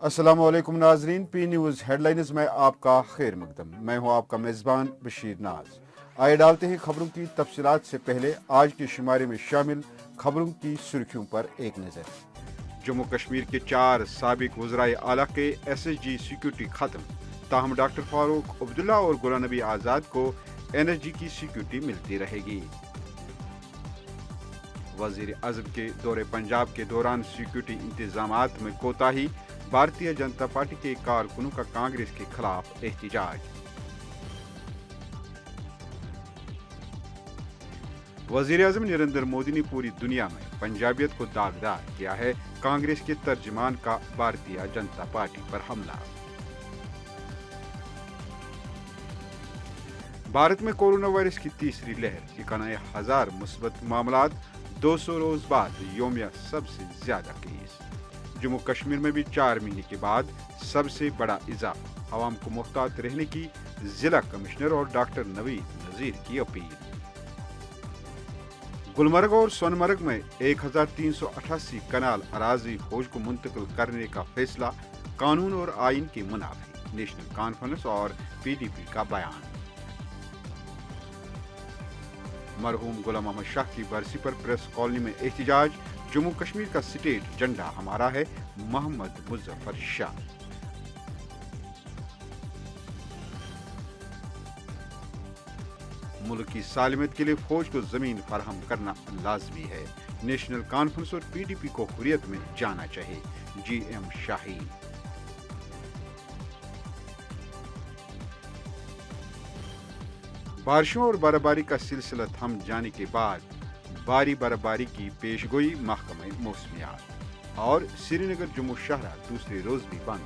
अस्सलाम वालेकुम नाजरीन, पी न्यूज़ हेडलाइंस में आपका खैर मकदम। मैं हूं आपका मेज़बान बशीर नाज। आइए डालते हैं खबरों की तफसीलात से पहले आज के शुमारे में शामिल खबरों की सुर्खियों पर एक नज़र। जम्मू कश्मीर के 4 साबिक वज़राए आला के SSG सिक्योरिटी खत्म, ताहम डॉक्टर फारूक अब्दुल्ला और गुलाम नबी आज़ाद को NSG की सिक्योरिटी मिलती रहेगी। वजीर आजम के दौरे पंजाब के दौरान सिक्योरिटी इंतजामात में कोताही, भारतीय जनता पार्टी के कारकुनों का कांग्रेस के खिलाफ एहतजाज। वजीर आजम नरेंद्र मोदी ने पूरी दुनिया में पंजाबियत को दागदार किया है, कांग्रेस के तर्जमान का भारतीय जनता पार्टी पर हमला। भारत में कोरोना वायरस की तीसरी लहर, 91,000 मुस्बत मामलात, 200 रोज बाद योमिया सबसे ज्यादा केस। जम्मू कश्मीर में भी 4 महीने के बाद सबसे बड़ा इजाफा, आवाम को मुहतात रहने की जिला कमिश्नर और डॉक्टर नवीद नजीर की अपील। गुलमर्ग और सोनमर्ग में 1388 कनाल अराजी फौज को मुंतकिल करने का फैसला, कानून और आइन के मुनाफी, नेशनल कॉन्फ्रेंस और PDP का बयान। मरहूम गुलाम अहमद शाह की बरसी पर प्रेस कॉलोनी में एहतजाज, जम्मू कश्मीर का स्टेट झंडा हमारा है, मोहम्मद मुजफ्फर शाह। मुल्क की सालमियत के लिए फौज को जमीन फराहम करना लाजमी है, नेशनल कॉन्फ्रेंस और PDP को हुर्रियत में जाना चाहिए, GM शाहीन। बारिशों और बर्फबारी का सिलसिला थम जाने के बाद भारी बर्फबारी की पेशगोई महकमे मौसमियात। और श्रीनगर जम्मू शहरा दूसरे रोज भी बंद,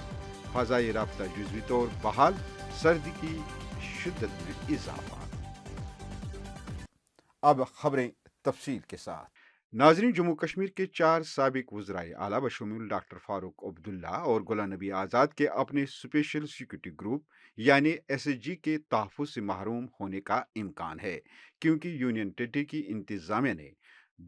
फजाई राब्ता जुज़वी तौर बहाल, सर्दी की शिद्दत में इजाफा। अब खबरें तफसील के साथ। नाजरीन, जम्मू कश्मीर के 4 साबिक वज़राए आला बशमूल डॉक्टर फारूक अब्दुल्ला और गुलाम नबी आज़ाद के अपने स्पेशल सिक्योरिटी ग्रुप यानी SSG के तहफ़्फ़ुज़ से महरूम होने का इम्कान है, क्योंकि यूनियन टेरिटरी की इंतज़ामिया ने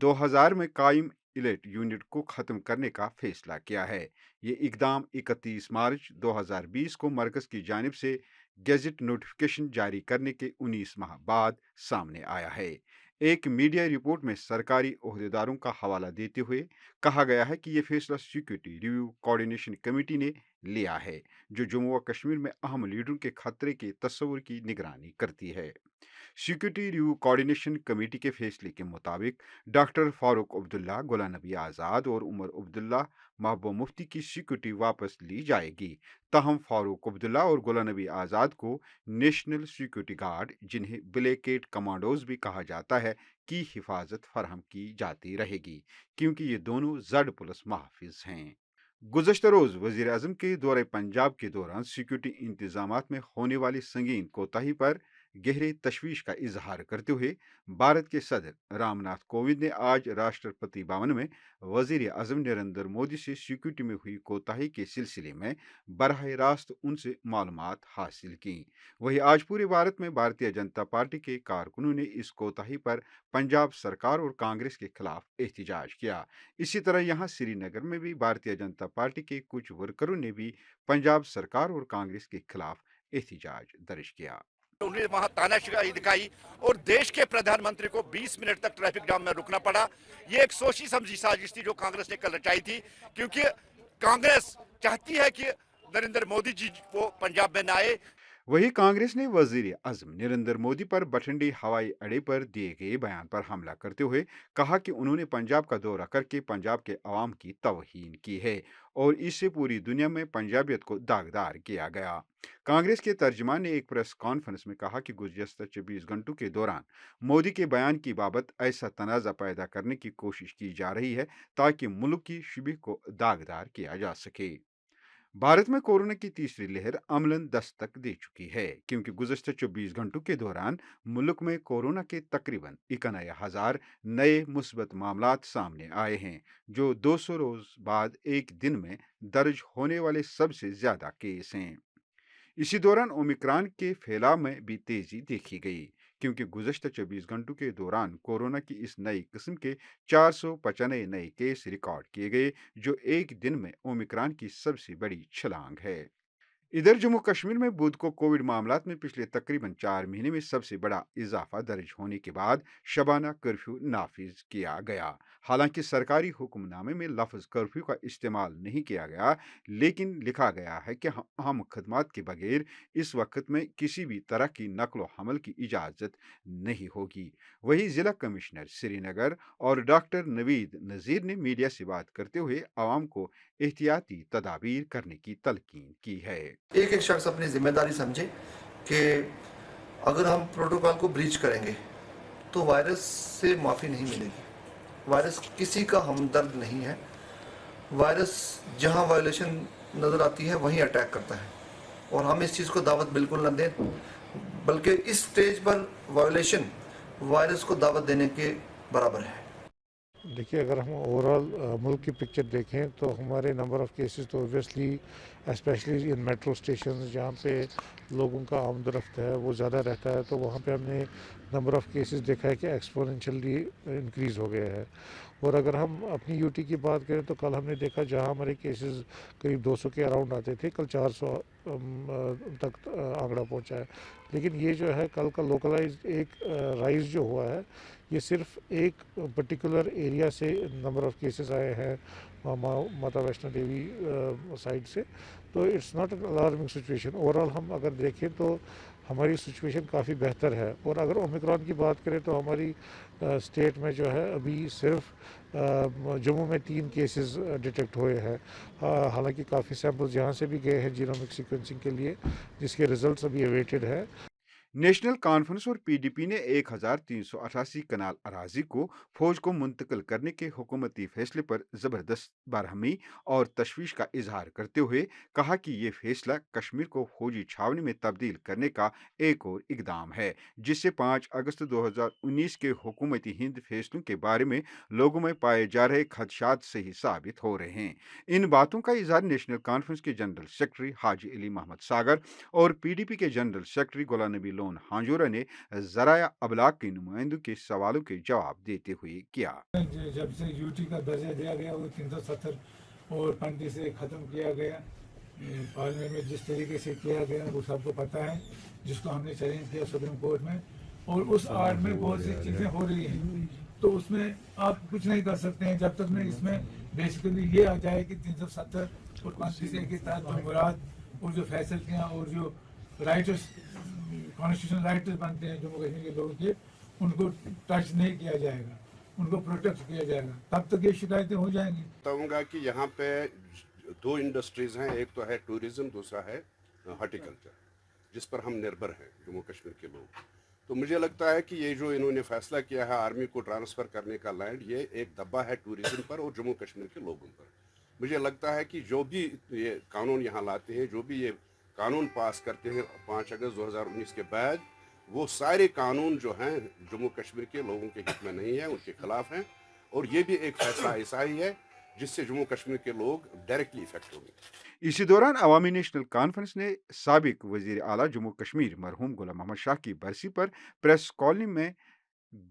2000 में कायम इलेट यूनिट को ख़त्म करने का फैसला किया है। ये इकदाम 31 मार्च 2020 को मरकज़ की जानिब से गैजेट नोटिफिकेशन जारी करने के 19 माह बाद सामने आया है। एक मीडिया रिपोर्ट में सरकारी ओहदेदारों का हवाला देते हुए कहा गया है कि यह फैसला सिक्योरिटी रिव्यू कोऑर्डिनेशन कमेटी ने लिया है, जो जम्मू व कश्मीर में अहम लीडरों के खतरे के तस्वुर की निगरानी करती है। सिक्योरिटी रिव्यू कोऑर्डिनेशन कमेटी के फैसले के मुताबिक डॉक्टर फारूक अब्दुल्ला, गुलाम नबी आज़ाद और उमर अब्दुल्ला महबूब मुफ्ती की सिक्योरिटी वापस ली जाएगी। ताहम फारूक अब्दुल्ला और गुलाम नबी आज़ाद को नेशनल सिक्योरिटी गार्ड, जिन्हें ब्लैकेट कमांडोज भी कहा जाता है, की हिफाजत फराहम की जाती रहेगी, क्योंकि ये दोनों Z+ महफिज हैं। गुज़श्ता रोज़ वज़ीर आज़म के दौरे पंजाब के दौरान सिक्योरिटी इंतजामात में होने वाली संगीन कोताही पर गहरे तशवीश का इजहार करते हुए भारत के सदर रामनाथ कोविंद ने आज राष्ट्रपति भवन में वज़ीर आज़म नरेंद्र मोदी से सिक्योरिटी में हुई कोताही के सिलसिले में बराह रास्त उनसे मालूमात हासिल की। वहीं आज पूरे भारत में भारतीय जनता पार्टी के कारकुनों ने इस कोताही पर पंजाब सरकार और कांग्रेस के खिलाफ एहतजाज किया। इसी तरह यहाँ श्रीनगर में भी भारतीय जनता पार्टी के कुछ वर्करों ने भी पंजाब सरकार और कांग्रेस के खिलाफ एहतजाज दर्ज किया। उन्होंने वहां तानाशाही दिखाई और देश के प्रधानमंत्री को 20 मिनट तक ट्रैफिक जाम में रुकना पड़ा। ये एक सोची समझी साजिश थी जो कांग्रेस ने कल रचाई थी, क्योंकि कांग्रेस चाहती है कि नरेंद्र मोदी जी वो पंजाब में न आए। वहीं कांग्रेस ने वजीर आजम नरेंद्र मोदी पर बठिंडी हवाई अड्डे पर दिए गए बयान पर हमला करते हुए कहा कि उन्होंने पंजाब का दौरा करके पंजाब के अवाम की तौहीन की है और इससे पूरी दुनिया में पंजाबियत को दागदार किया गया। कांग्रेस के तर्जमान ने एक प्रेस कॉन्फ्रेंस में कहा कि गुज़श्ता 24 घंटों के दौरान मोदी के बयान की बाबत ऐसा तनाज़ा पैदा करने की कोशिश की जा रही है ताकि मुल्क की शिबिर को दागदार किया जा सके। भारत में कोरोना की तीसरी लहर अमलन दस्तक दे चुकी है, क्योंकि गुज़श्ता 24 घंटों के दौरान मुल्क में कोरोना के तकरीबन 91,000 नए मुस्बत मामलात सामने आए हैं, जो 200 रोज बाद एक दिन में दर्ज होने वाले सबसे ज्यादा केस हैं। इसी दौरान ओमिक्रॉन के फैलाव में भी तेजी देखी गई, क्योंकि गुज़श्ता 24 घंटों के दौरान कोरोना की इस नई किस्म के 495 नए केस रिकॉर्ड किए गए, जो एक दिन में ओमिक्रॉन की सबसे बड़ी छलांग है। इधर जम्मू कश्मीर में बुध को कोविड मामलात में पिछले तकरीबन 4 महीने में सबसे बड़ा इजाफा दर्ज होने के बाद शबाना कर्फ्यू नाफिज किया गया। हालांकि सरकारी हुक्मनामे में लफ्ज कर्फ्यू का इस्तेमाल नहीं किया गया, लेकिन लिखा गया है कि अहम खदमात के बगैर इस वक्त में किसी भी तरह की नकलो हमल की इजाज़त नहीं होगी। वहीं ज़िला कमिश्नर श्रीनगर और डॉक्टर नवीद नज़ीर ने मीडिया से बात करते हुए आवाम को एहतियाती तदाबीर करने की तलकीन की है। एक एक शख्स अपनी जिम्मेदारी समझे कि अगर हम प्रोटोकॉल को ब्रीच करेंगे तो वायरस से माफ़ी नहीं मिलेगी। वायरस किसी का हमदर्द नहीं है। वायरस जहां वायलेशन नज़र आती है वहीं अटैक करता है, और हम इस चीज़ को दावत बिल्कुल न दें, बल्कि इस स्टेज पर वायलेशन वायरस को दावत देने के बराबर है। देखिए, अगर हम ओवरऑल मुल्क की पिक्चर देखें तो हमारे नंबर ऑफ़ केसेस तो obviously specially in metro station जहाँ पे लोगों का आमदरफ्त है वो ज़्यादा रहता है, तो वहाँ पे हमने नंबर ऑफ़ केसेस देखा है कि एक्सपोनेंशियली इंक्रीज़ हो गया है। और अगर हम अपनी यूटी की बात करें तो कल हमने देखा जहाँ हमारे केसेस करीब 200 के अराउंड आते थे, कल 400 तक आंकड़ा पहुँचा है। लेकिन ये जो है कल का लोकलाइज एक राइज जो हुआ है, ये सिर्फ एक पर्टिकुलर एरिया से नंबर ऑफ़ केसेस आए हैं माता वैष्णो देवी साइड से, तो it's not an alarming situation. Overall हम अगर देखें तो हमारी सिचुएशन काफ़ी बेहतर है। और अगर ओमिक्रॉन की बात करें तो हमारी स्टेट में जो है अभी सिर्फ जम्मू में 3 केसेस डिटेक्ट हुए हैं। हालांकि काफ़ी सैंपल्स यहाँ से भी गए हैं जीनोमिक सीक्वेंसिंग के लिए, जिसके रिजल्ट्स अभी अवेटेड है। नेशनल कॉन्फ्रेंस और पीडीपी ने 1388 कनाल अराजी को फौज को मुंतकिल करने के हुकूमती फैसले पर जबरदस्त बरहमी और तशवीश का इजहार करते हुए कहा कि ये फैसला कश्मीर को फौजी छावनी में तब्दील करने का एक और इकदाम है, जिससे 5 अगस्त 2019 के हुकूमती हिंद फैसलों के बारे में लोगों में पाए जा रहे खदशात सही साबित हो रहे हैं। इन बातों का इजहार नेशनल कॉन्फ्रेंस के जनरल सेक्रेटरी हाजी अली मोहम्मद सागर और पीडीपी के जनरल सेक्रेटरी गुलाम नबी हांजूरा ने ज़राया अबलाग के नुमाइंदों के सवालों के जवाब देते हुए किया। जब से यूटी का दर्जा दिया गया वो 370 और 35 से खत्म किया गया, पार्लियामेंट में जिस तरीके से किया गया वो सबको पता है, जिसको हमने चैलेंज किया सुप्रीम कोर्ट में, और उस आड़ में बहुत सी चीज़ें हो रही हैं, तो उसमें आप कुछ नहीं कर सकते हैं जब तक में इसमें बेसिकली ये आ जाए कि 370 और 35 के तहत जो मुराद और जो फैसलियाँ और जो राइट्स कॉन्स्टिट्यूशनल राइट्स बनते हैं जम्मू कश्मीर के लोगों के, उनको टच नहीं किया जाएगा, उनको प्रोटेक्ट किया जाएगा, तब तक ये शिकायतें हो जाएंगी। बताऊंगा कि यहाँ पे 2 इंडस्ट्रीज हैं, एक तो है टूरिज्म, दूसरा है हॉर्टिकल्चर, जिस पर हम निर्भर हैं जम्मू कश्मीर के लोग। तो मुझे लगता है कि ये जो इन्होंने फैसला किया है आर्मी को ट्रांसफ़र करने का लैंड, ये एक दब्बा है टूरिज्म पर और जम्मू कश्मीर के लोगों पर। मुझे लगता है कि जो भी ये कानून यहाँ लाते हैं, जो भी ये कानून पास करते हैं 5 अगस्त 2019 के बाद, वो सारे कानून जो हैं जम्मू कश्मीर के लोगों के हित में नहीं है, उनके खिलाफ हैं। और ये भी एक फैसला ऐसा ही है जिससे जम्मू कश्मीर के लोग डायरेक्टली इफेक्ट होंगे। इसी दौरान अवामी नेशनल कॉन्फ्रेंस ने साबिक वजीर आला जम्मू कश्मीर मरहूम गुलाम मोहम्मद शाह की बरसी पर प्रेस कॉलोनी में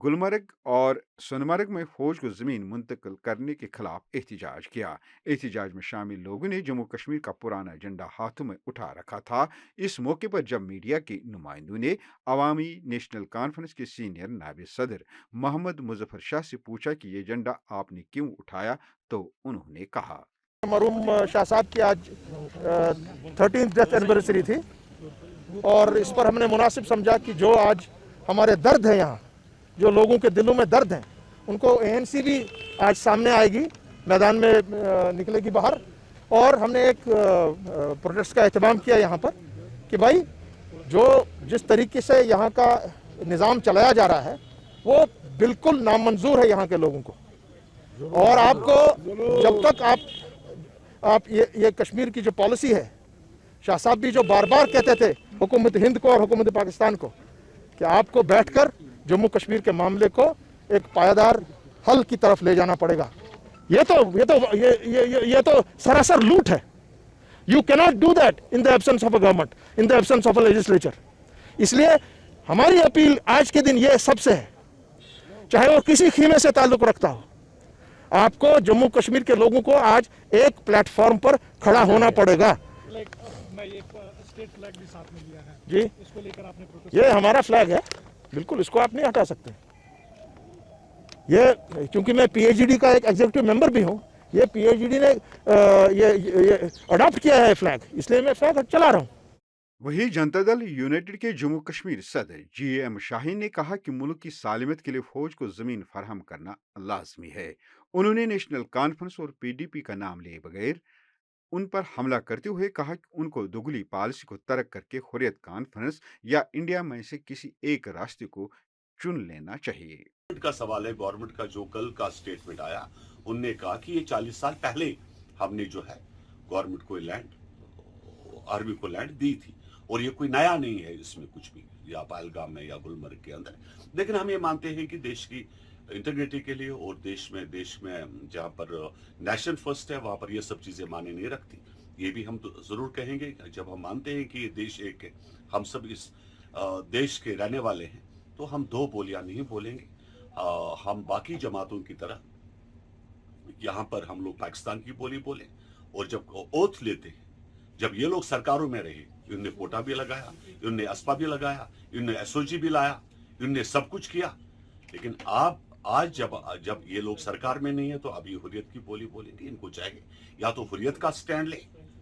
गुलमर्ग और सोनमर्ग में फौज को जमीन मुंतकिल करने के खिलाफ एहतजाज किया। एहतजाज में शामिल लोगों ने जम्मू कश्मीर का पुराना झंडा हाथों में उठा रखा था। इस मौके पर जब मीडिया के नुमाइंदों ने अवामी नेशनल कॉन्फ्रेंस के सीनियर नायब सदर मोहम्मद मुजफ्फर शाह से पूछा कि ये झंडा आपने क्यों उठाया, तो उन्होंने कहा, मरहूम शाह साहब की आज 13th डेथ एनिवर्सरी थी, और इस पर हमने मुनासिब समझा कि जो आज हमारे दर्द है, यहाँ जो लोगों के दिलों में दर्द हैं, उनको एएनसी भी आज सामने आएगी, मैदान में निकलेगी बाहर, और हमने एक प्रोटेस्ट का एहतमाम किया यहाँ पर कि भाई जो जिस तरीके से यहाँ का निज़ाम चलाया जा रहा है वो बिल्कुल नामंजूर है यहाँ के लोगों को। और आपको जब तक आप ये कश्मीर की जो पॉलिसी है, शाह साहब भी जो बार बार कहते थे हुकूमत हिंद को और हुकूमत पाकिस्तान को कि आपको बैठकर जम्मू कश्मीर के मामले को एक पायदार हल की तरफ ले जाना पड़ेगा, ये तो सरासर लूट है। You cannot do that in the absence of a government, in the absence of a legislature. इसलिए हमारी अपील आज के दिन ये सबसे है, चाहे वो किसी खीमे से ताल्लुक रखता हो, आपको जम्मू कश्मीर के लोगों को आज एक प्लेटफॉर्म पर खड़ा होना पड़ेगा। स्टेट फ्लैग भी साथ में लिया है जी, इसको लेकर आपने प्रोटेस्ट ये हमारा फ्लैग है, बिल्कुल इसको आप नहीं हटा सकते। ये क्योंकि मैं पीएचडी का एक एग्जीक्यूटिव मेंबर भी हूँ, ये पीएचडी ने ये अडॉप्ट किया है फ्लैग, इसलिए मैं फ्लैग चला रहा हूँ। वहीं जनता दल यूनाइटेड के जम्मू कश्मीर सदर GAM शाहीन ने कहा कि मुल्क की सालिमत के लिए फौज को जमीन फराहम करना लाजमी है। उन्होंने नेशनल कॉन्फ्रेंस और PDP का नाम लिए बगैर उन पर हमला करते हुए कहा कि उनको दोगली पॉलिसी को तर्क करके हुर्रियत कॉन्फ्रेंस या इंडिया में से किसी एक रास्ते को चुन लेना चाहिए। गवर्नमेंट का सवाल है, गवर्नमेंट का जो कल का स्टेटमेंट आया, उनने कहा कि ये 40 साल पहले हमने जो है गवर्नमेंट को लैंड, आर्मी को लैंड दी थी, और ये कोई नया नहीं है इसमें कुछ भी, या पहलगाम में या गुलमर्ग के अंदर। लेकिन हम ये मानते हैं कि देश की इंटीग्रिटी के लिए और देश में जहाँ पर नेशन फर्स्ट है, वहां पर ये सब चीजें माने नहीं रखती। ये भी हम तो जरूर कहेंगे, जब हम मानते हैं कि ये देश एक है, हम सब इस देश के रहने वाले हैं, तो हम दो बोलियां नहीं बोलेंगे। हम बाकी जमातों की तरह यहाँ पर हम लोग पाकिस्तान की बोली बोले, और जब ओथ लेते हैं, जब ये लोग सरकारों में रहे, इनने कोटा भी लगाया, इनने अस्पा भी लगाया, इनने SOG भी लाया, इनने सब कुछ किया। लेकिन आप आज जब ये लोग सरकार में नहीं है, तो अभी हुर्रियत की बोली बोलेंगे। इनको चाहिए या तो हुर्रियत का स्टैंड ले,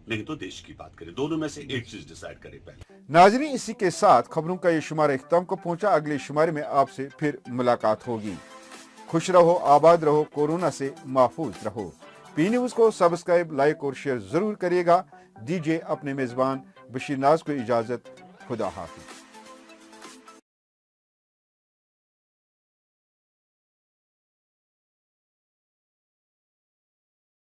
नहीं तो देश की बात करें, दोनों में से एक चीज डिसाइड करें पहले। नाज़रीन, इसी के साथ खबरों का ये शुमारा इख्तिताम को पहुंचा। अगले शुमारे में आपसे फिर मुलाकात होगी। खुश रहो, आबाद रहो, कोरोना से महफूज रहो। P न्यूज़ को सब्सक्राइब, लाइक और शेयर जरूर करिएगा। दीजिए अपने मेजबान बशीर नाज को इजाजत। खुदा हाफिज।